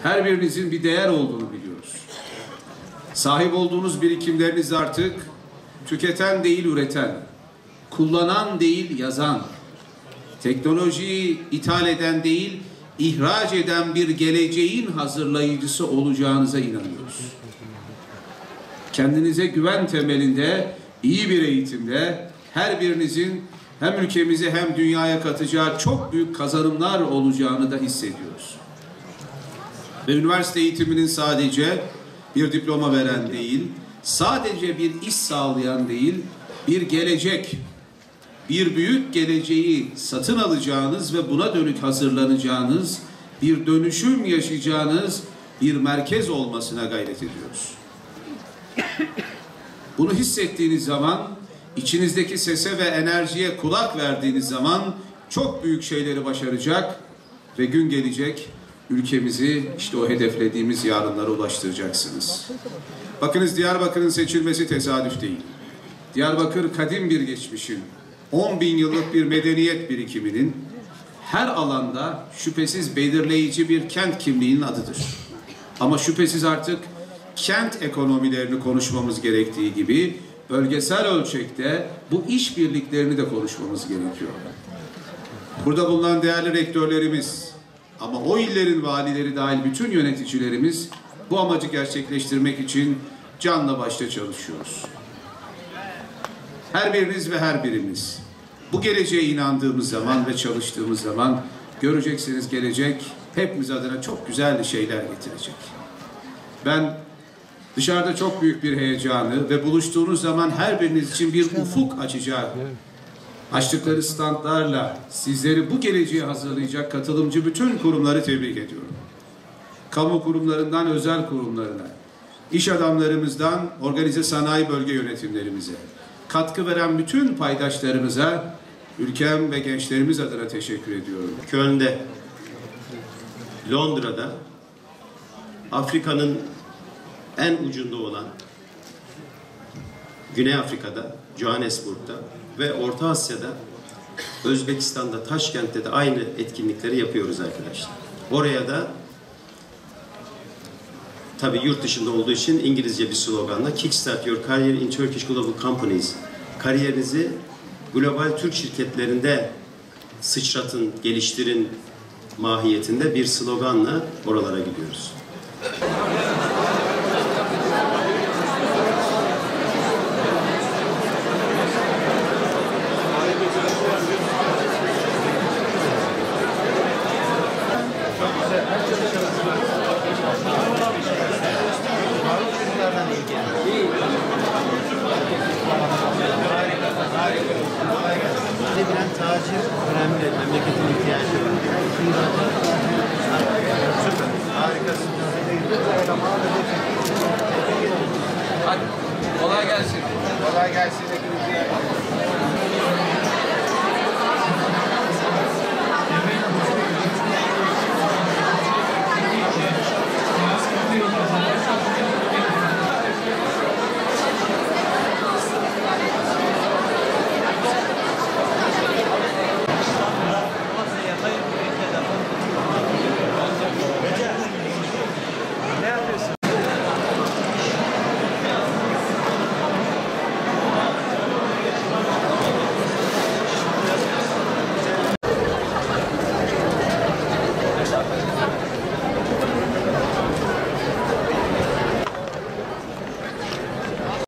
Her birinizin bir değer olduğunu biliyoruz. Sahip olduğunuz birikimleriniz artık tüketen değil üreten, kullanan değil yazan, teknolojiyi ithal eden değil ihraç eden bir geleceğin hazırlayıcısı olacağınıza inanıyoruz. Kendinize güven temelinde, iyi bir eğitimde her birinizin hem ülkemize hem dünyaya katacağı çok büyük kazanımlar olacağını da hissediyoruz. Ve üniversite eğitiminin sadece bir diploma veren değil, sadece bir iş sağlayan değil, bir gelecek, bir büyük geleceği satın alacağınız ve buna dönük hazırlanacağınız, bir dönüşüm yaşayacağınız bir merkez olmasına gayret ediyoruz. Bunu hissettiğiniz zaman, içinizdeki sese ve enerjiye kulak verdiğiniz zaman çok büyük şeyleri başaracak ve gün gelecek ülkemizi işte o hedeflediğimiz yarınlara ulaştıracaksınız. Bakınız, Diyarbakır'ın seçilmesi tesadüf değil. Diyarbakır kadim bir geçmişin, 10.000 yıllık bir medeniyet birikiminin her alanda şüphesiz belirleyici bir kent kimliğinin adıdır. Ama şüphesiz artık kent ekonomilerini konuşmamız gerektiği gibi bölgesel ölçekte bu işbirliklerini de konuşmamız gerekiyor. Burada bulunan değerli rektörlerimiz ama o illerin valileri dahil bütün yöneticilerimiz bu amacı gerçekleştirmek için canla başla çalışıyoruz. Her biriniz ve her birimiz bu geleceğe inandığımız zaman ve çalıştığımız zaman göreceksiniz gelecek hepimiz adına çok güzel şeyler getirecek. Ben dışarıda çok büyük bir heyecanı ve buluştuğunuz zaman her biriniz için bir ufuk açacak, açtıkları standlarla sizleri bu geleceğe hazırlayacak katılımcı bütün kurumları tebrik ediyorum. Kamu kurumlarından özel kurumlarına, iş adamlarımızdan organize sanayi bölge yönetimlerimize, katkı veren bütün paydaşlarımıza ülkem ve gençlerimiz adına teşekkür ediyorum. Köln'de, Londra'da, Afrika'nın en ucunda olan Güney Afrika'da, Johannesburg'da ve Orta Asya'da, Özbekistan'da, Taşkent'te de aynı etkinlikleri yapıyoruz arkadaşlar. Oraya da tabii yurt dışında olduğu için İngilizce bir sloganla Kickstart Your Career in Turkish Global Companies. Kariyerinizi global Türk şirketlerinde sıçratın, geliştirin mahiyetinde bir sloganla oralara gidiyoruz.